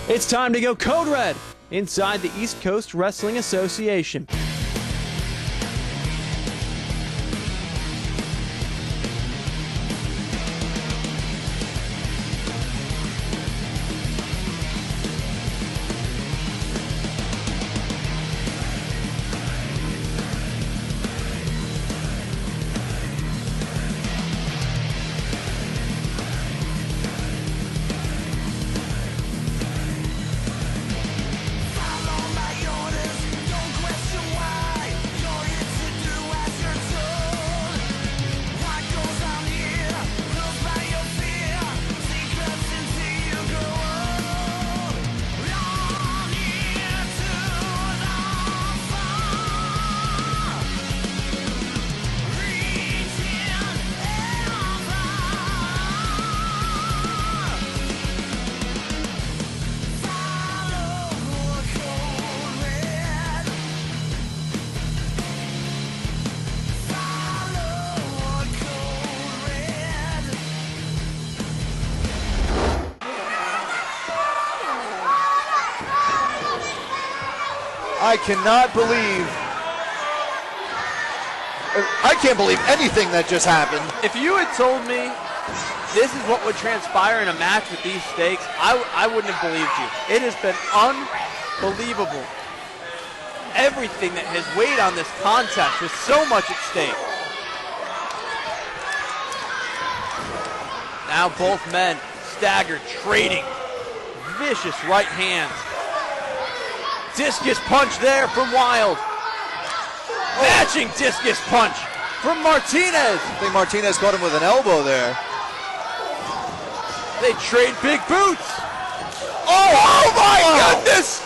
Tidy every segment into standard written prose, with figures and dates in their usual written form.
It's time to go Code Red inside the East Coast Wrestling Association. I can't believe anything that just happened. If you had told me this is what would transpire in a match with these stakes, I wouldn't have believed you. It has been unbelievable. Everything that has weighed on this contest with so much at stake. Now both men staggered, trading vicious right hands. Discus punch there from Wylde. Matching discus punch from Martinez. I think Martinez caught him with an elbow there. They trade big boots. Oh my goodness!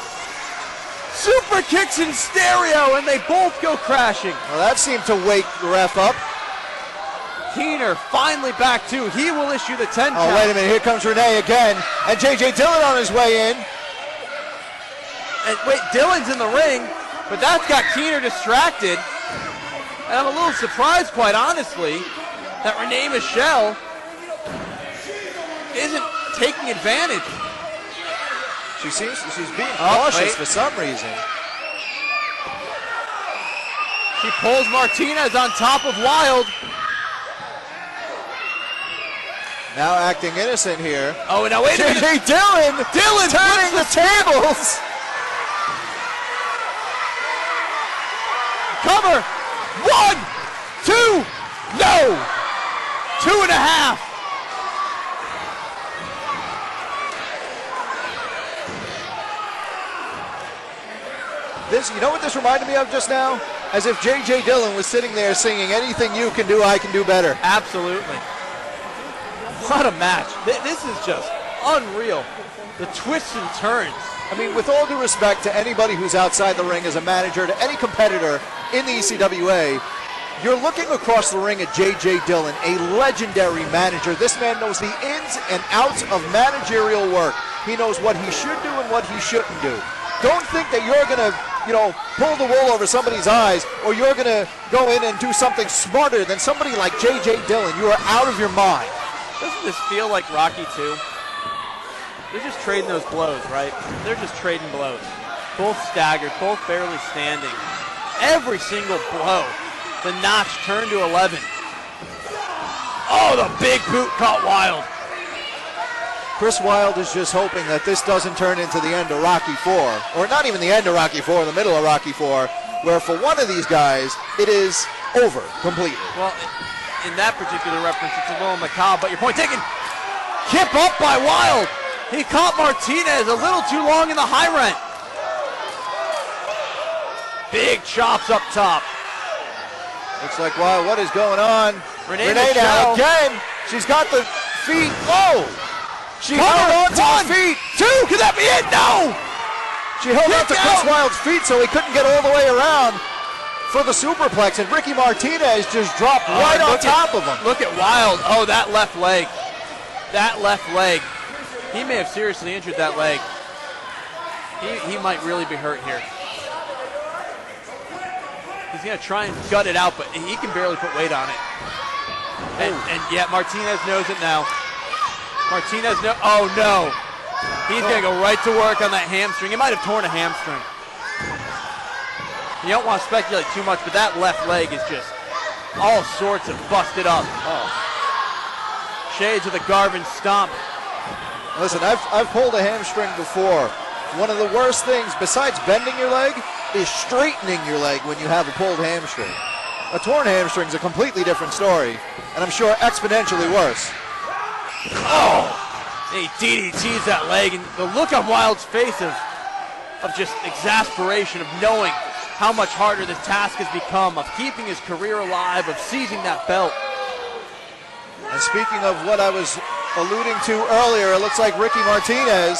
Super kicks in stereo, and they both go crashing. Well, that seemed to wake the ref up. Keener finally back too. He will issue the 10 count. Oh, wait a minute. Here comes Renee again. And J.J. Dillon on his way in. And wait, Dillon's in the ring, but that's got Keener distracted. And I'm a little surprised, quite honestly, that Renee Michelle isn't taking advantage. She's being cautious for some reason. She pulls Martinez on top of Wylde. Now acting innocent here. Oh, now wait a minute. J.J. Dillon turning the tables. Cover. 1, 2, no. 2.5. This, you know what this reminded me of just now? As if J.J. Dillon was sitting there singing, "Anything you can do, I can do better." Absolutely. What a match. This is just unreal. The twists and turns. I mean, with all due respect to anybody who's outside the ring as a manager, to any competitor in the ECWA, you're looking across the ring at J.J. Dillon, a legendary manager. This man knows the ins and outs of managerial work. He knows what he should do and what he shouldn't do. Don't think that you're going to, pull the wool over somebody's eyes, or you're going to go in and do something smarter than somebody like J.J. Dillon. You are out of your mind. Doesn't this feel like Rocky 2? They're just trading those blows, right? They're just trading blows. Both staggered, both barely standing. Every single blow, the notch turned to 11. Oh, the big boot caught Wylde. Chris Wylde is just hoping that this doesn't turn into the end of Rocky 4, or not even the end of Rocky 4, the middle of Rocky 4, where for one of these guys, it is over completely. Well, in that particular reference, it's a little macabre, but your point taken. Kip up by Wylde. He caught Martinez a little too long in the high rent. Big chops up top. Looks like, wow, what is going on? Renee now again. She's got the feet. Oh! She held on to the feet. 2, could that be it? No! She held on to Chris Wylde's feet so he couldn't get all the way around for the superplex, and Ricky Martinez just dropped right on top of him. Look at Wylde. Oh, that left leg. That left leg. He may have seriously injured that leg. He might really be hurt here. He's going to try and gut it out, but he can barely put weight on it. And yeah, Martinez knows it now. Martinez oh no. He's going to go right to work on that hamstring. He might have torn a hamstring. You don't want to speculate too much, but that left leg is just all sorts of busted up. Shades of the Garvin stomp. Listen, I've pulled a hamstring before. One of the worst things, besides bending your leg, is straightening your leg when you have a pulled hamstring. A torn hamstring is a completely different story, and I'm sure exponentially worse. Oh! He DDTs that leg, and the look on Wylde's face of just exasperation, of knowing how much harder this task has become, of keeping his career alive, of seizing that belt. And speaking of what I was alluding to earlier, it looks like Ricky Martinez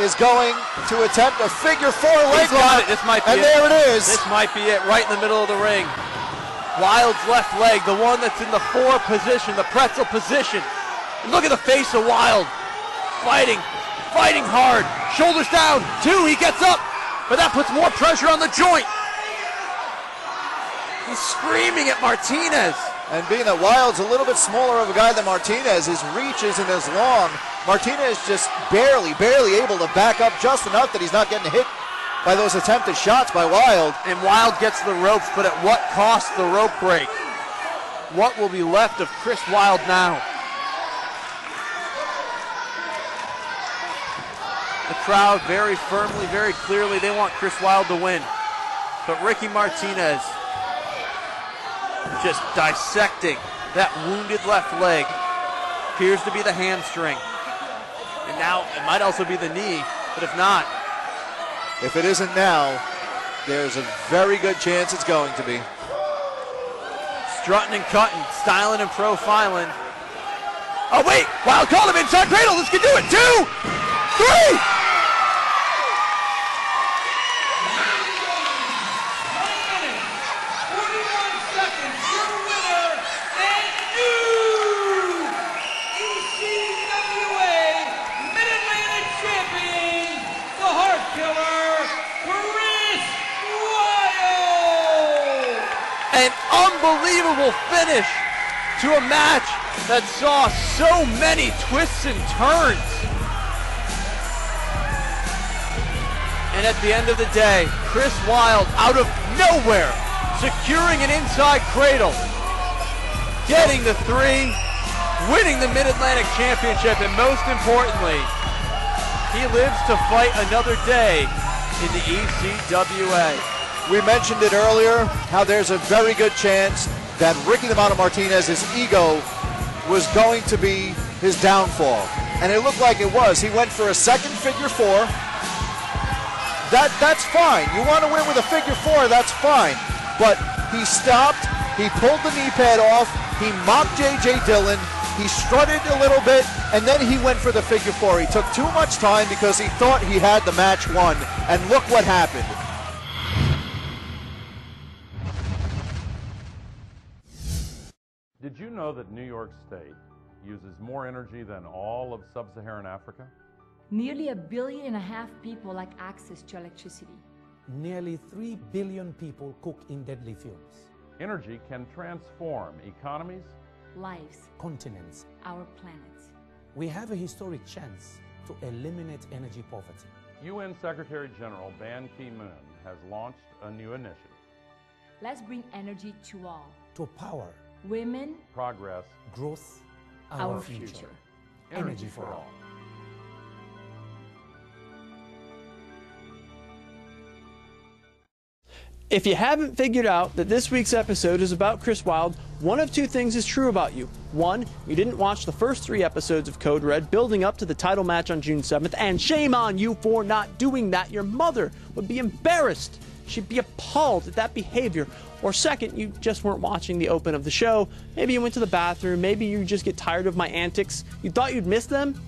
is going to attempt a figure four leg lock. This might be and it. There it is. This might be it, right in the middle of the ring. Wylde's left leg, the one that's in the four position, the pretzel position. And look at the face of Wylde. Fighting hard. Shoulders down, 2, he gets up. But that puts more pressure on the joint. He's screaming at Martinez. And being that Wylde's a little bit smaller of a guy than Martinez, his reach isn't as long. Martinez just barely able to back up just enough that he's not getting hit by those attempted shots by Wylde. And Wylde gets the ropes, but at what cost the rope break? What will be left of Chris Wylde now? The crowd very firmly, very clearly, they want Chris Wylde to win. But Ricky Martinez just dissecting that wounded left leg. Appears to be the hamstring. And now it might also be the knee, but if not. If it isn't now, there's a very good chance it's going to be. Strutting and cutting, styling and profiling. Oh wait, Wylde called him inside cradle, this can do it, 2, 3! An unbelievable finish to a match that saw so many twists and turns. And at the end of the day, Chris Wylde, out of nowhere, securing an inside cradle, getting the 3, winning the Mid-Atlantic Championship, and most importantly, he lives to fight another day in the ECWA. We mentioned it earlier, how there's a very good chance that Ricky the Mountain Martinez's ego was going to be his downfall. And it looked like it was. He went for a second figure 4. That's fine. You want to win with a figure 4, that's fine. But he stopped, he pulled the knee pad off, he mocked J.J. Dillon, he strutted a little bit, and then he went for the figure 4. He took too much time because he thought he had the match won. And look what happened. Did you know that New York State uses more energy than all of sub-Saharan Africa? Nearly 1.5 billion people lack access to electricity. Nearly 3 billion people cook in deadly fumes. Energy can transform economies, Lives, continents. our planet. We have a historic chance to eliminate energy poverty. UN Secretary General Ban Ki-moon has launched a new initiative. Let's bring energy to all. To power, Women, Progress, growth, our future. energy for all. If you haven't figured out that this week's episode is about Chris Wylde, one of 2 things is true about you. 1, you didn't watch the first 3 episodes of Code Red building up to the title match on June 7th, and shame on you for not doing that. Your mother would be embarrassed. She'd be appalled at that behavior. Or 2nd, you just weren't watching the open of the show. Maybe you went to the bathroom. Maybe you just get tired of my antics. You thought you'd miss them?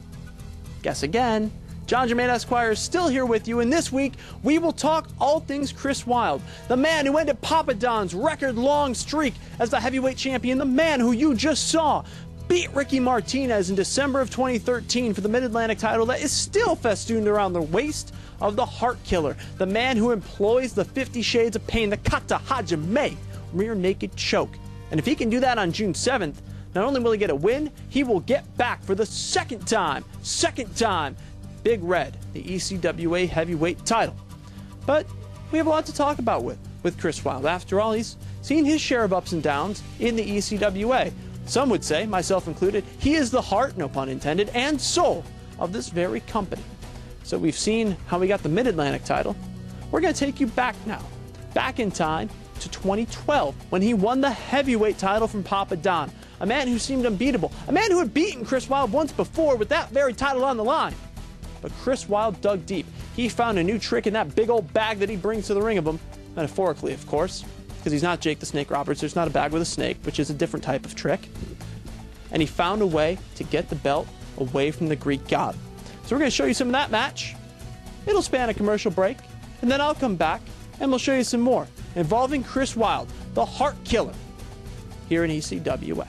Guess again. John Jermaine Esquire is still here with you, and this week we will talk all things Chris Wylde, the man who ended Papa Don's record-long streak as the heavyweight champion, the man who you just saw beat Ricky Martinez in December of 2013 for the Mid-Atlantic title that is still festooned around the waist of the Heartkiller, the man who employs the 50 Shades of Pain, the Kata Hajime rear naked choke. And if he can do that on June 7th, not only will he get a win, he will get back for the second time, Big Red, the ECWA heavyweight title. But we have a lot to talk about with Chris Wylde. After all, he's seen his share of ups and downs in the ECWA. Some would say, myself included, he is the heart, no pun intended, and soul of this very company. So we've seen how he got the Mid-Atlantic title. We're going to take you back now, back in time to 2012, when he won the heavyweight title from Papa Don, a man who seemed unbeatable, a man who had beaten Chris Wylde once before with that very title on the line. But Chris Wylde dug deep. He found a new trick in that big old bag that he brings to the ring of him, metaphorically, of course, because he's not Jake the Snake Roberts. There's not a bag with a snake, which is a different type of trick. And he found a way to get the belt away from the Greek god. So we're going to show you some of that match. It'll span a commercial break, and then I'll come back and we'll show you some more involving Chris Wylde, the Heartkiller, here in ECWA.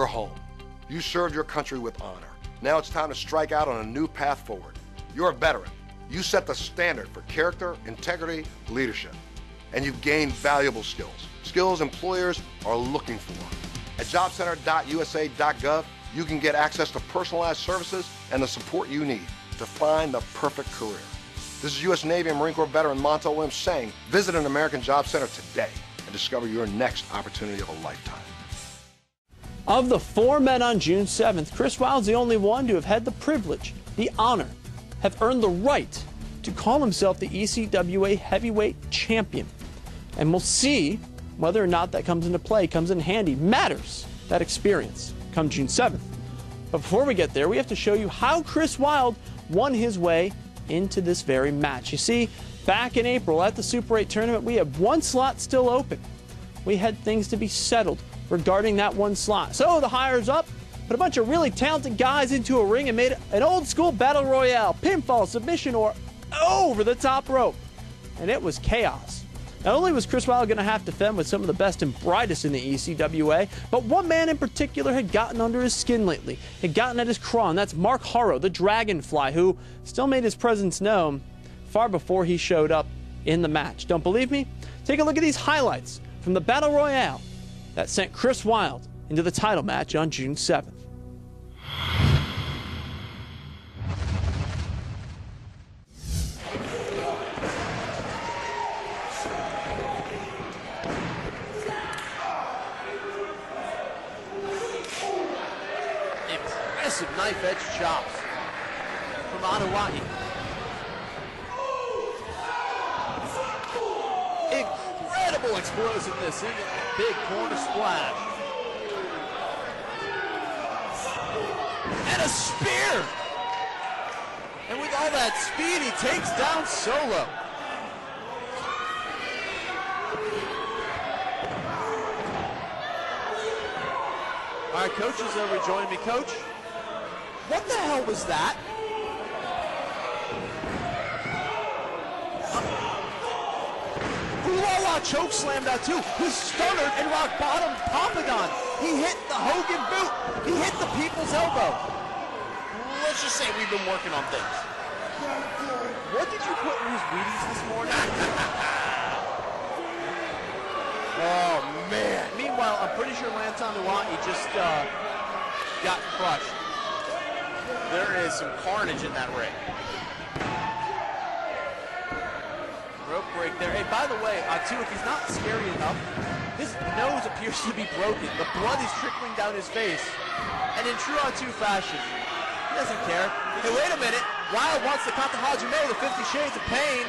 You're home. You served your country with honor. Now it's time to strike out on a new path forward. You're a veteran. You set the standard for character, integrity, leadership. And you've gained valuable skills. Skills employers are looking for. At jobcenter.usa.gov, you can get access to personalized services and the support you need to find the perfect career. This is U.S. Navy and Marine Corps veteran Montel Williams saying, visit an American Job Center today and discover your next opportunity of a lifetime. Of the 4 men on June 7th, Chris Wylde's the only one to have had the privilege, the honor, have earned the right to call himself the ECWA heavyweight champion. And we'll see whether or not that comes into play, comes in handy, matters, that experience, come June 7th. But before we get there, we have to show you how Chris Wylde won his way into this very match. You see, back in April at the Super 8 tournament, we had one slot still open. We had things to be settled regarding that one slot. So the hires up, put a bunch of really talented guys into a ring and made an old school battle royale, pinfall, submission, or over the top rope. And it was chaos. Not only was Chris Wylde going to have to fend with some of the best and brightest in the ECWA, but one man in particular had gotten under his skin lately, had gotten at his craw, and that's Mark Harrow, the Dragonfly, who still made his presence known far before he showed up in the match. Don't believe me? Take a look at these highlights from the Battle Royale that sent Chris Wylde into the title match on June 7th. Impressive knife-edge chops from Anua'i. Incredible explosiveness in the big corner splash. And a spear! And with all that speed, he takes down Solo. All right, coaches, rejoin me. Coach, what the hell was that? Ulala choke slammed out too. He stunnered and rock bottom Papadon. He hit the Hogan boot. He hit the people's elbow. Let's just say we've been working on things. What did you put in his Wheaties this morning? Oh, man. Meanwhile, I'm pretty sure Lance Anua'i just got crushed. There is some carnage in that ring. Rope break there. Hey, by the way, too, if he's not scary enough, his nose appears to be broken. The blood is trickling down his face. And in true R2 fashion, he doesn't care. Hey, wait a minute. Wylde wants to cut the Hajime, the 50 Shades of Pain.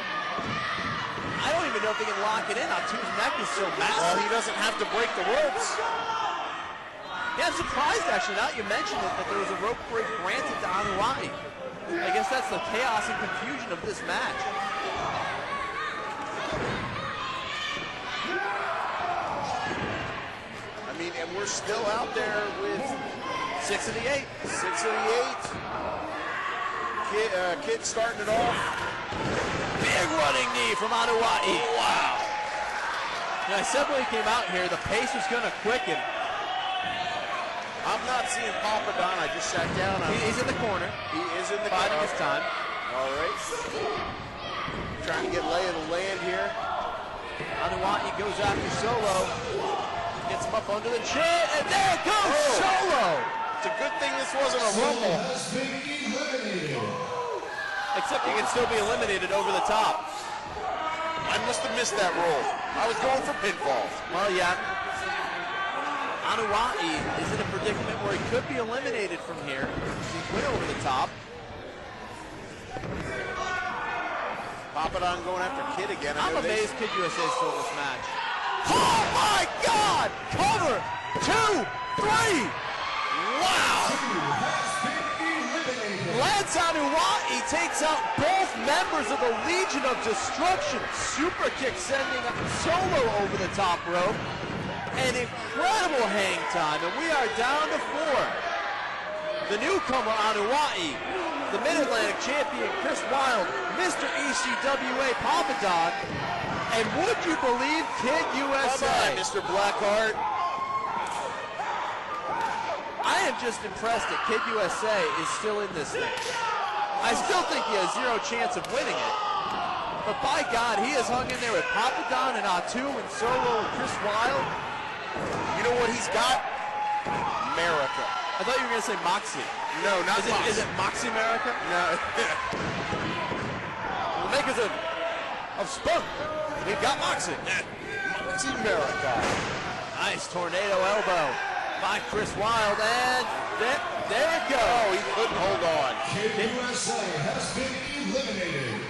I don't even know if they can lock it in. R2's neck is so massive. Well, he doesn't have to break the ropes. Yeah, I'm surprised, actually, now that you mentioned it, that there was a rope break granted to Anua'i. I guess that's the chaos and confusion of this match. I mean, and we're still out there with 6 of the 8. 6 of the 8. Kid starting it off. Big running knee from Anua'i. Wow. Now, I said when he came out here, the pace was going to quicken. I'm not seeing Papadon. I just sat down. He's in the corner. He is in the corner. Biding his time. All right. Trying to get lay of the land here. Anua'i goes after Solo. Gets him up under the chin, and there goes Solo. It's a good thing this wasn't a rumble. Except you can still be eliminated over the top. I must have missed that roll. I was going for pinfalls. Well, yeah. Anua'i is in a predicament where he could be eliminated from here. He went over the top. Papadon going after Kid again. I'm amazed Kid USA stole this match. Oh my God! Cover! 2, 3! Wow! Lance Anua'i takes out both members of the Legion of Destruction. Super kick sending Solo over the top rope. An incredible hang time, and we are down to 4. The newcomer Anua'i, the Mid-Atlantic champion Chris Wylde, Mr. ECWA Papadon, and would you believe Kid USA? Come on, Mr. Blackheart. just impressed that Kid USA is still in this thing. I still think he has zero chance of winning it. But by God, he has hung in there with Papa Don and Atu and Solo and Chris Wylde. You know what he's got? America. I thought you were going to say Moxie. No, not Moxie. Is it Moxie America? No. The makers of Spunk. We've got Moxie. Moxie America. Nice tornado elbow by Chris Wylde, and there it goes. Oh, he couldn't hold on. Kid USA has been eliminated.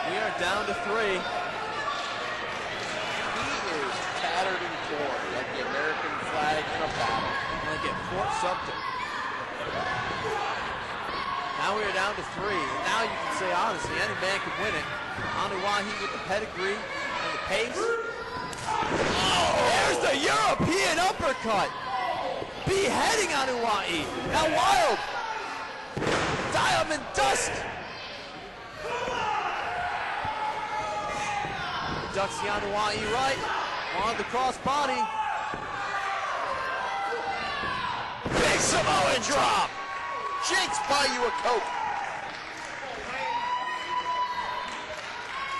We are down to 3. He is tattered and torn like the American flag in a battle. Like at Fort Sumter. Now we are down to 3. And now you can say, honestly, any man can win it. Anuahi with the pedigree and the pace. Oh, there's the European uppercut. Beheading Anuahi. Now Wylde. Diamond dust. Ducks the Anuahi right. On the crossbody. Big Samoan drop. Jake's buy you a Coke.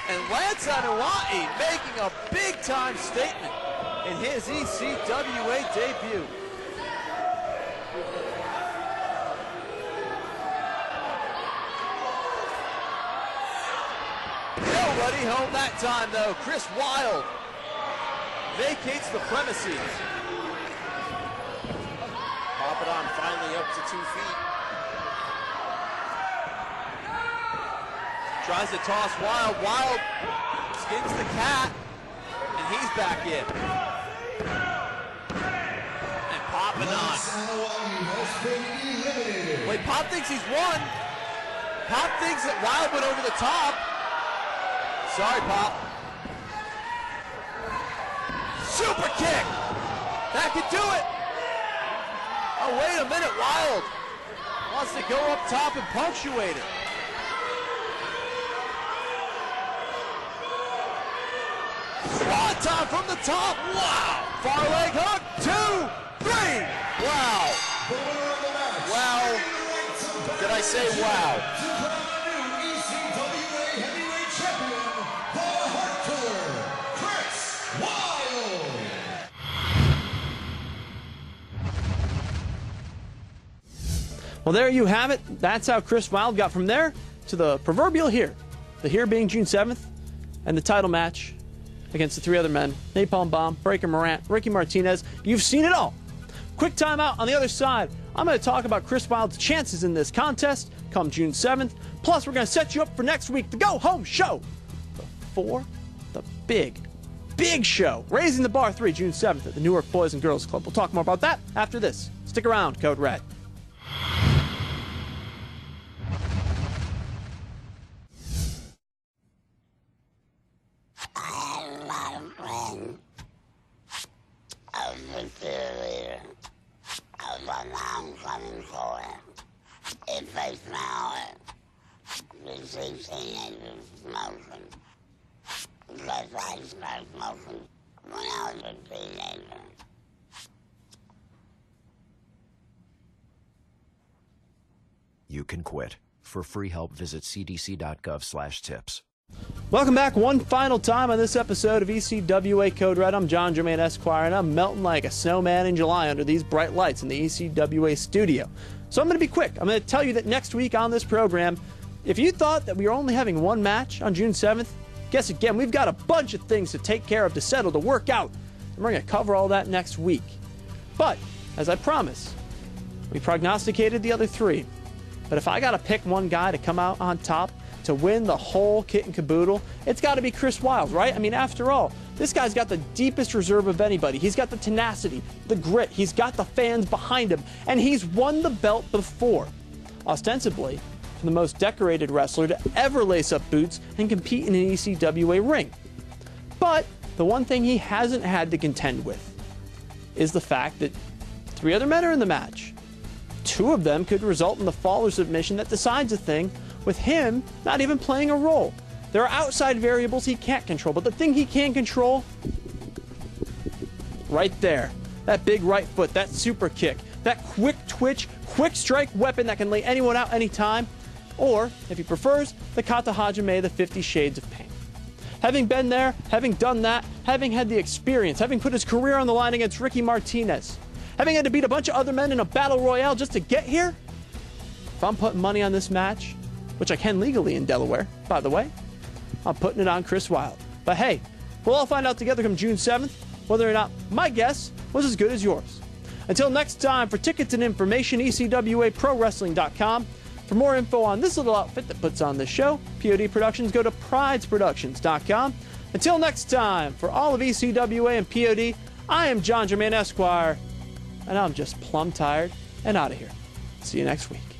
And Lance Anuahi making a big-time statement in his ECWA debut. Nobody home that time, though. Chris Wylde vacates the premises. Papa Don finally up to 2 feet. Tries to toss Wylde. Wylde skins the cat, and he's back in. And Papa Don. Wait, Pop thinks he's won. Pop thinks that Wylde went over the top. Sorry, Pop. Super kick. That could do it. Oh, wait a minute. Wylde wants to go up top and punctuate it. Swanton from the top. Wow. Far leg hook. 2, 3. Wow. Wow. Did I say wow? ECWA Heavyweight Champion, the Heartkiller, Chris Wylde. Well, there you have it. That's how Chris Wylde got from there to the proverbial here. The here being June 7th, and the title match against the 3 other men, Napalm Bomb, Breaker Morant, Ricky Martinez. You've seen it all. Quick timeout. On the other side, I'm going to talk about Chris Wylde's chances in this contest come June 7th. Plus, we're going to set you up for next week, the go-home show before the big show. Raising the Bar 3, June 7th at the Newark Boys and Girls Club. We'll talk more about that after this. Stick around, Code Red. If I smell it, the 16-acre smoking, because I started smoking when I was a teenager. You can quit. For free help, visit cdc.gov/tips. Welcome back one final time on this episode of ECWA Code Red. I'm John Jermaine Esquire, and I'm melting like a snowman in July under these bright lights in the ECWA studio. So I'm going to be quick. I'm going to tell you that next week on this program, if you thought that we were only having one match on June 7th, guess again, we've got a bunch of things to take care of, to settle, to work out, and we're going to cover all that next week. But, as I promised, we prognosticated the other 3. But if I got to pick one guy to come out on top, to win the whole kit and caboodle, it's got to be Chris Wylde, right? I mean, after all, this guy's got the deepest reserve of anybody. He's got the tenacity, the grit, he's got the fans behind him, and he's won the belt before. Ostensibly, the most decorated wrestler to ever lace up boots and compete in an ECWA ring. But the one thing he hasn't had to contend with is the fact that 3 other men are in the match. 2 of them could result in the fall or submission that decides a thing, with him not even playing a role. There are outside variables he can't control, but the thing he can control, right there, That big right foot, that super kick, that quick twitch, quick strike weapon that can lay anyone out anytime, or, if he prefers, the Kata Hajime, the 50 Shades of Pain. Having been there, having done that, having had the experience, having put his career on the line against Ricky Martinez, having had to beat a bunch of other men in a battle royale just to get here, if I'm putting money on this match, which I can legally in Delaware, by the way, I'm putting it on Chris Wylde. But hey, we'll all find out together come June 7th whether or not my guess was as good as yours. Until next time, for tickets and information, ECWAProWrestling.com. For more info on this little outfit that puts on this show, P.O.D. Productions, go to PridesProductions.com. Until next time, for all of ECWA and P.O.D., I am John Jermaine Esquire, and I'm just plumb tired and out of here. See you next week.